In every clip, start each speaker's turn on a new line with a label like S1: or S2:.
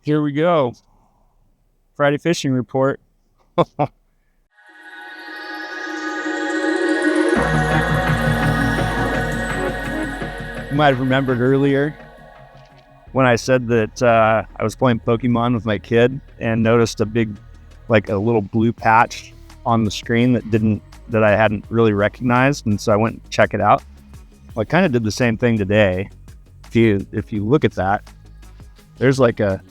S1: Here we go. Friday fishing report. You might have remembered earlier when I said that I was playing Pokemon with my kid and noticed a little blue patch on the screen that I hadn't really recognized, and so I went and check it out. Well, I kind of did the same thing today. If you look at that, there's like a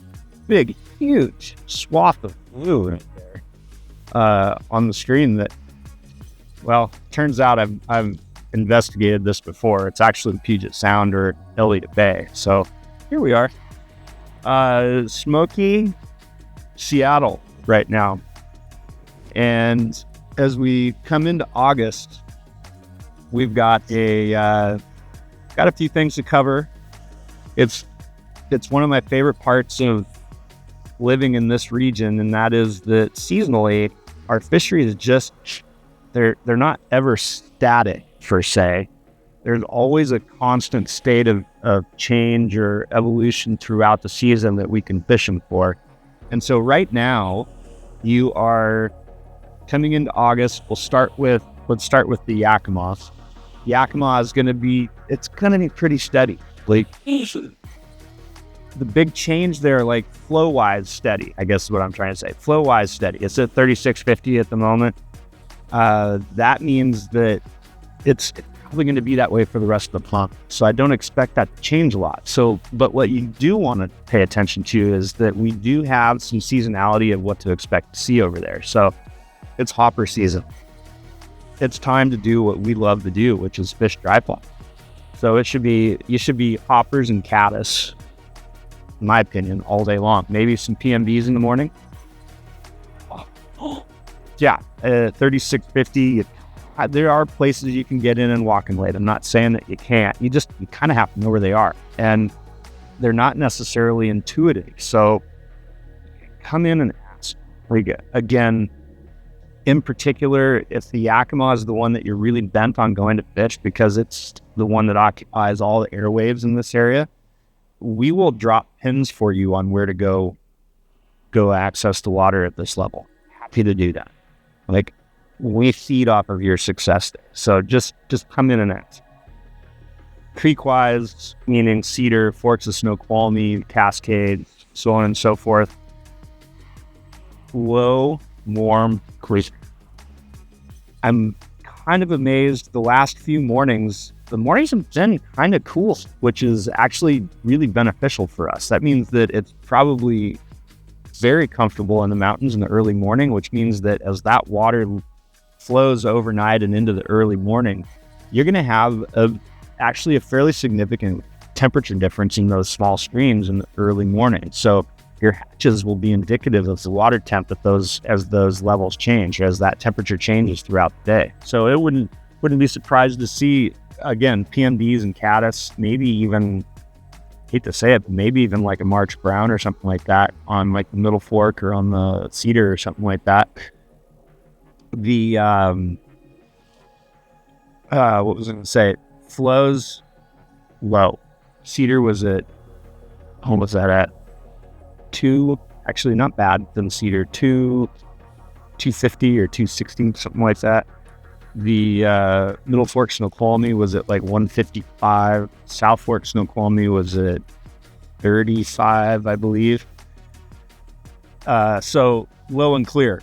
S1: big, huge swath of blue right there on the screen that, well, turns out I've investigated this before. It's actually the Puget Sound or EWA Bay. So here we are. Smoky Seattle right now. And as we come into August, we've got a few things to cover. It's one of my favorite parts of living in this region, and that is that seasonally our fishery is just they're not ever static per se. There's always a constant state of change or evolution throughout the season that we can fish them for. And so right now you are coming into August. Let's start with the Yakima. Yakima is going to be pretty steady. Like the big change there, like flow-wise steady, I guess is what I'm trying to say. Flow-wise steady. It's at 3650 at the moment. That means that it's probably going to be that way for the rest of the month. So I don't expect that to change a lot. But what you do want to pay attention to is that we do have some seasonality of what to expect to see over there. So it's hopper season. It's time to do what we love to do, which is fish dry fly. So you should be hoppers and caddis, in my opinion, all day long. Maybe some PMBs in the morning. Yeah, 3650. There are places you can get in and walk and wait. I'm not saying that you can't. You kind of have to know where they are, and they're not necessarily intuitive. So come in and ask. Again, in particular, if the Yakima is the one that you're really bent on going to fish because it's the one that occupies all the airwaves in this area, we will drop pins for you on where to go access the water at this level. Happy to do that. Like, we feed off of your success there. So just come in and ask. Creek-wise, meaning Cedar, Forks of Snoqualmie, Cascade, so on and so forth. Low, warm creek. I'm kind of amazed the last few mornings. The mornings have been kind of cool, which is actually really beneficial for us. That means that it's probably very comfortable in the mountains in the early morning, which means that as that water flows overnight and into the early morning, you're going to have actually a fairly significant temperature difference in those small streams in the early morning. So your hatches will be indicative of the water temp as those levels change, as that temperature changes throughout the day. So it wouldn't be surprised to see, again, PMDs and caddis, maybe even, hate to say it, but maybe even like a March Brown or something like that on like the Middle Fork or on the Cedar or something like that. The what was I going to say? Flows low. Cedar was at, what was that at? 2, actually not bad than Cedar, 250 or 260, something like that. The Middle Fork Snoqualmie was at like 155. South Fork Snoqualmie was at 35, I believe. So low and clear,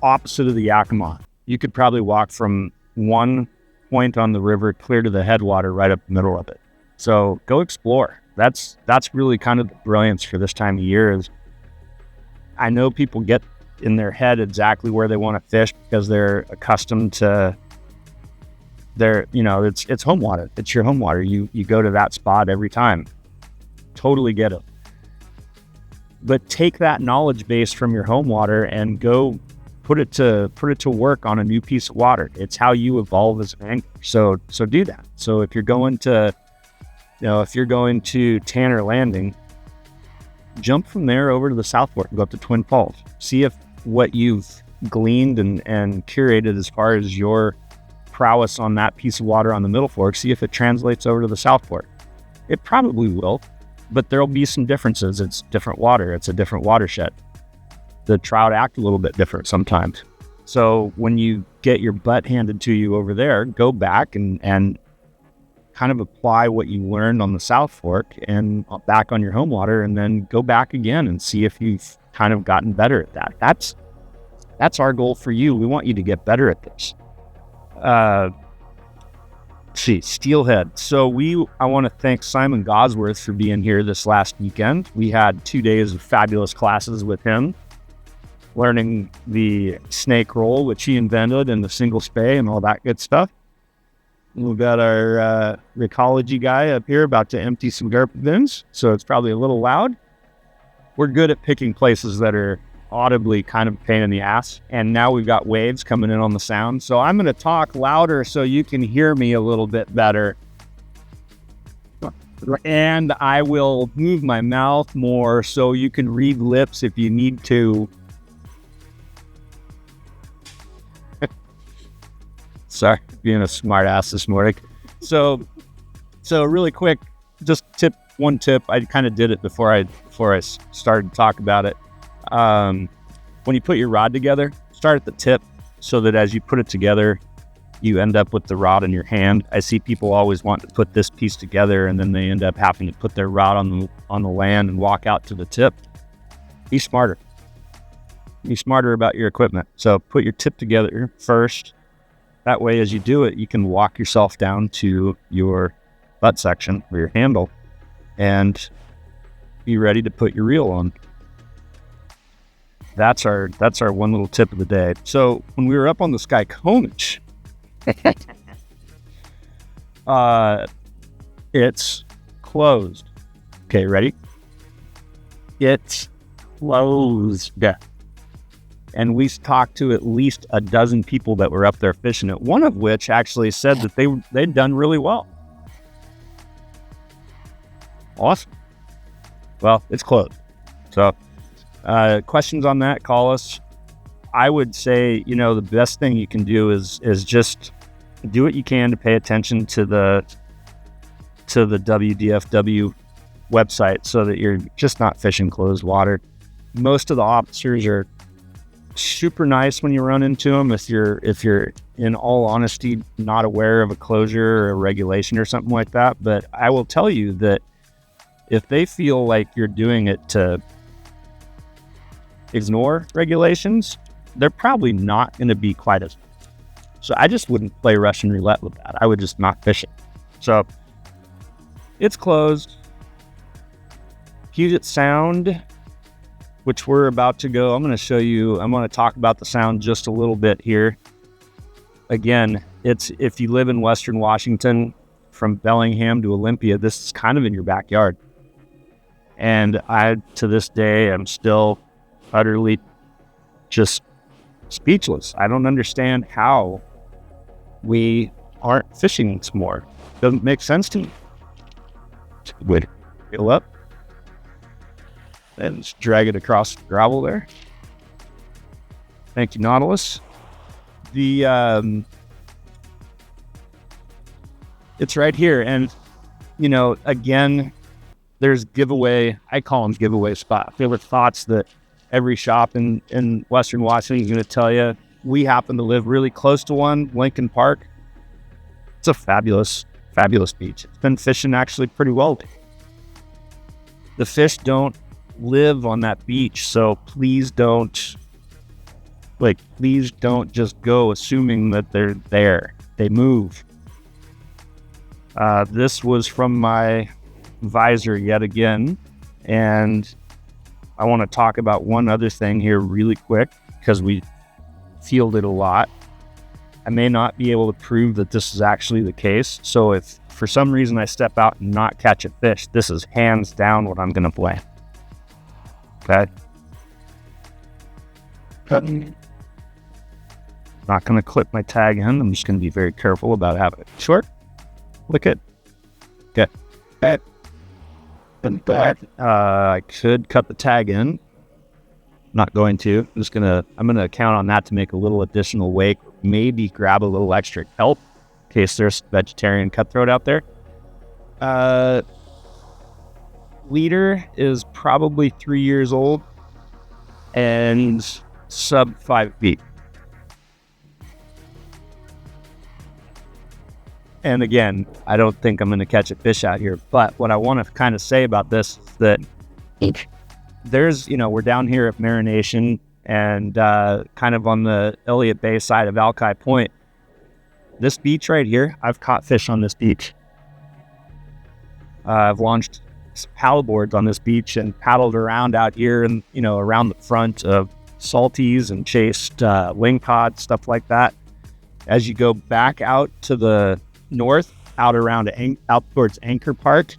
S1: opposite of the Yakima. You could probably walk from one point on the river clear to the headwater right up the middle of it. So go explore. That's really kind of the brilliance for this time of year. Is I know people get in their head exactly where they want to fish because they're accustomed to it's home water. It's your home water. You go to that spot every time. Totally get it. But take that knowledge base from your home water and go put it to work on a new piece of water. It's how you evolve as an angler. So do that. So if you're going to Tanner Landing, jump from there over to the South Fork and go up to Twin Falls. See if what you've gleaned and curated as far as your prowess on that piece of water on the Middle Fork, see if it translates over to the South Fork. It probably will. but there'll be some differences. It's different water. It's a different watershed. The trout act a little bit different sometimes. So when you get your butt handed to you over there, go back and kind of apply what you learned on the South Fork and back on your home water, and then go back again and see if you've kind of gotten better at that. That's our goal for you. We want you to get better at this. Steelhead. So I want to thank Simon Gosworth for being here this last weekend. We had 2 days of fabulous classes with him, learning the snake roll, which he invented, and the single spay and all that good stuff. We've got our ecology guy up here about to empty some garbage bins, so it's probably a little loud. We're good at picking places that are audibly kind of a pain in the ass, and now we've got waves coming in on the sound, so I'm going to talk louder so you can hear me a little bit better, and I will move my mouth more so you can read lips if you need to. Sorry, being a smart ass this morning. So really quick, just one tip. I kind of did it before I started to talk about it. When you put your rod together, start at the tip so that as you put it together, you end up with the rod in your hand. I see people always want to put this piece together and then they end up having to put their rod on the land and walk out to the tip. Be smarter. Be smarter about your equipment. So put your tip together first. That way, as you do it, you can walk yourself down to your butt section or your handle and be ready to put your reel on. That's our one little tip of the day. So when we were up on the Skykomich, it's closed. Okay, ready? It's closed. And we talked to at least a dozen people that were up there fishing it, one of which actually said that they'd done really well. Awesome. Well, it's closed. So questions on that, call us. I would say, the best thing you can do is just do what you can to pay attention to the WDFW website so that you're just not fishing closed water. Most of the officers are super nice when you run into them. If you're in all honesty not aware of a closure or a regulation or something like that, but I will tell you that if they feel like you're doing it to ignore regulations, they're probably not going to be quite as. So I just wouldn't play Russian roulette with that. I would just not fish it. So it's closed. Puget Sound, which we're about to go. I'm going to talk about the sound just a little bit here. Again, if you live in Western Washington, from Bellingham to Olympia, this is kind of in your backyard. And I, to this day, am still utterly just speechless. I don't understand how we aren't fishing some more. Doesn't make sense to me. Wait, fill up. And just drag it across the gravel there. Thank you, Nautilus. It's right here. And, again, there's giveaway. I call them giveaway spots. There were thoughts that every shop in Western Washington is going to tell you. We happen to live really close to one, Lincoln Park. It's a fabulous, fabulous beach. It's been fishing actually pretty well. The fish don't live on that beach, so please don't just go assuming that they're there. They move. This was from my visor yet again, and I want to talk about one other thing here really quick because we field it a lot. I may not be able to prove that this is actually the case, so if for some reason I step out and not catch a fish, this is hands down what I'm going to play. Okay. Not going to clip my tag in. I'm just going to be very careful about having it short. Look at. Okay. I could cut the tag in. Not going to. I'm going to count on that to make a little additional wake. Maybe grab a little extra kelp in case there's vegetarian cutthroat out there. leader is probably 3 years old and sub 5 feet. And again, I don't think I'm going to catch a fish out here, but what I want to kind of say about this is that there's, we're down here at Marination and kind of on the Elliott Bay side of Alki Point. This beach right here, I've caught fish on this beach. I've launched paddleboards on this beach and paddled around out here and, around the front of salties and chased wingcod, stuff like that. As you go back out to the north, out towards Anchor Park,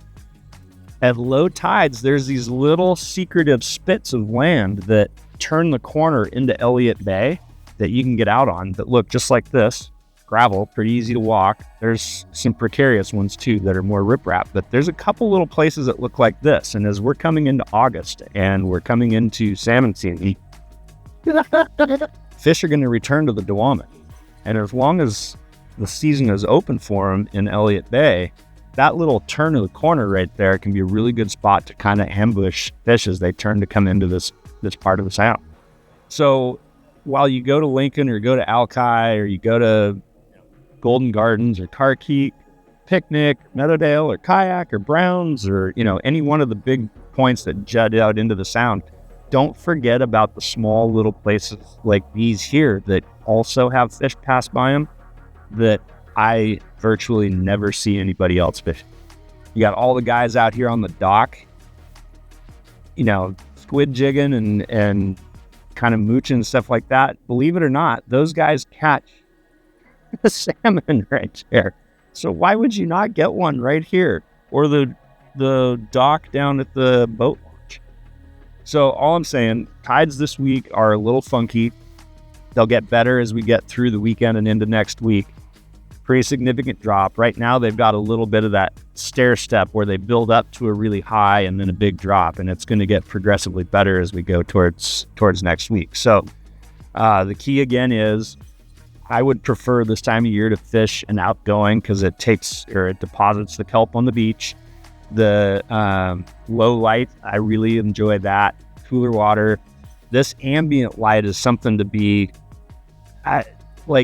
S1: at low tides, there's these little secretive spits of land that turn the corner into Elliott Bay that you can get out on that look just like this. Gravel, pretty easy to walk. There's some precarious ones too that are more riprap, but there's a couple little places that look like this. And as we're coming into August and we're coming into salmon season, fish are going to return to the Dewamit. And as long as the season is open for them in Elliott Bay, that little turn of the corner right there can be a really good spot to kind of ambush fish as they turn to come into this part of the sound. So while you go to Lincoln or go to Alki or you go to Golden Gardens or Carkeek, Picnic, Meadowdale or Kayak or Browns or, any one of the big points that jut out into the sound, don't forget about the small little places like these here that also have fish pass by them that I virtually never see anybody else fishing. You got all the guys out here on the dock, squid jigging and kind of mooching and stuff like that. Believe it or not, those guys catch the salmon right there. So why would you not get one right here or the dock down at the boat launch? So all I'm saying, tides this week are a little funky. They'll get better as we get through the weekend and into next week. Pretty significant drop. Right now they've got a little bit of that stair step where they build up to a really high and then a big drop, and it's going to get progressively better as we go towards next week. So the key again is I would prefer this time of year to fish an outgoing because it deposits the kelp on the beach. The low light, I really enjoy that. Cooler water. This ambient light is something to be,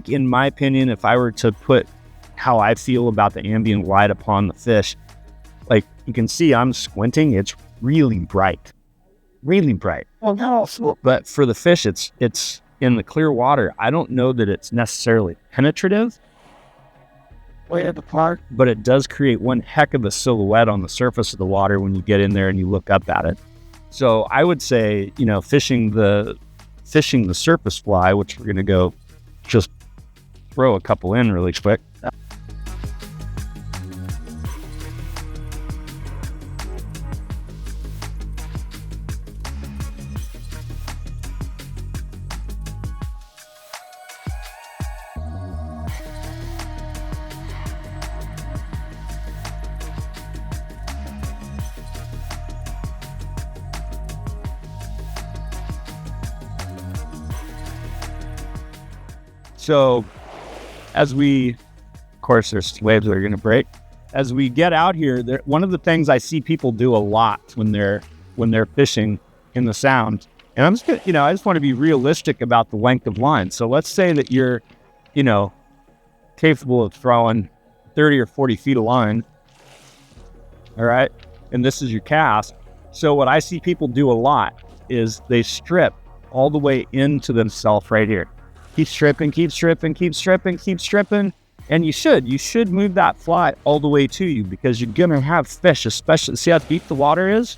S1: in my opinion, if I were to put how I feel about the ambient light upon the fish, you can see I'm squinting. It's really bright, really bright. Well, no. But for the fish, it's in the clear water. I don't know that it's necessarily penetrative, but it does create one heck of a silhouette on the surface of the water when you get in there and you look up at it. So I would say, fishing the surface fly, which we're going to go just throw a couple in really quick. So as of course, there's waves that are going to break. As we get out here, one of the things I see people do a lot when they're fishing in the sound, and I'm just gonna, I just want to be realistic about the length of line. So let's say that you're, capable of throwing 30 or 40 feet of line. All right. And this is your cast. So what I see people do a lot is they strip all the way into themselves right here. Keep stripping, keep stripping, keep stripping, keep stripping. And you should move that fly all the way to you because you're going to have fish, especially, see how deep the water is?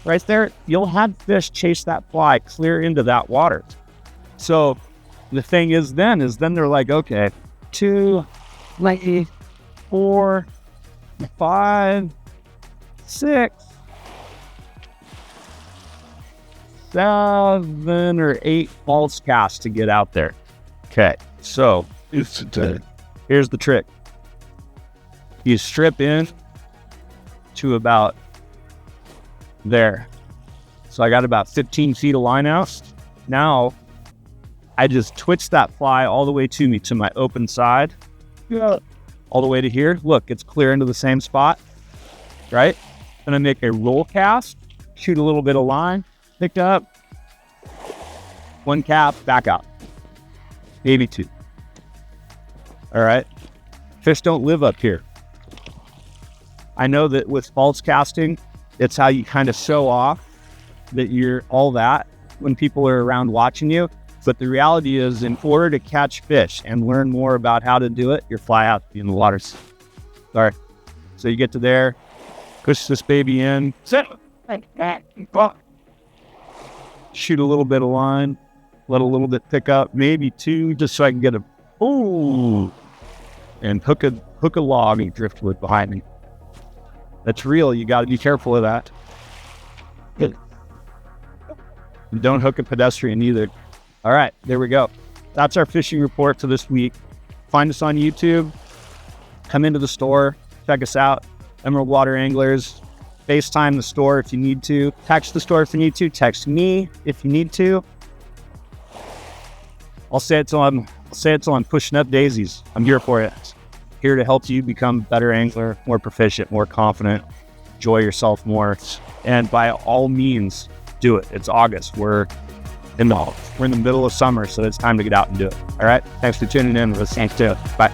S1: Right there, you'll have fish chase that fly clear into that water. So the thing is then they're like, okay, 2, 4, 5, 6, 7 or 8 false casts to get out there. Okay, so here's the trick. You strip in to about there. So I got about 15 feet of line out. Now I just twitch that fly all the way to me, to my open side. Yeah. All the way to here. Look, it's clear into the same spot, right? Gonna make a roll cast, shoot a little bit of line, pick up, one cap, back out, maybe two. All right. Fish don't live up here. I know that with false casting, it's how you kind of show off that you're all that when people are around watching you. But the reality is, in order to catch fish and learn more about how to do it, your fly has to be in the water. Sorry. So you get to there, push this baby in, shoot a little bit of line, let a little bit pick up, maybe two, just so I can get a and hook a log and driftwood behind me. That's real. You got to be careful of that. And don't hook a pedestrian either. All right, there we go. That's our fishing report for this week. Find us on YouTube. Come into the store. Check us out. Emerald Water Anglers. FaceTime the store if you need to. Text the store if you need to. Text me if you need to. I'll say it till I'm pushing up daisies. I'm here for it. Here to help you become a better angler, more proficient, more confident, enjoy yourself more. And by all means, do it. It's August. We're in the middle of summer, so it's time to get out and do it. All right. Thanks for tuning in. Thanks too. Bye.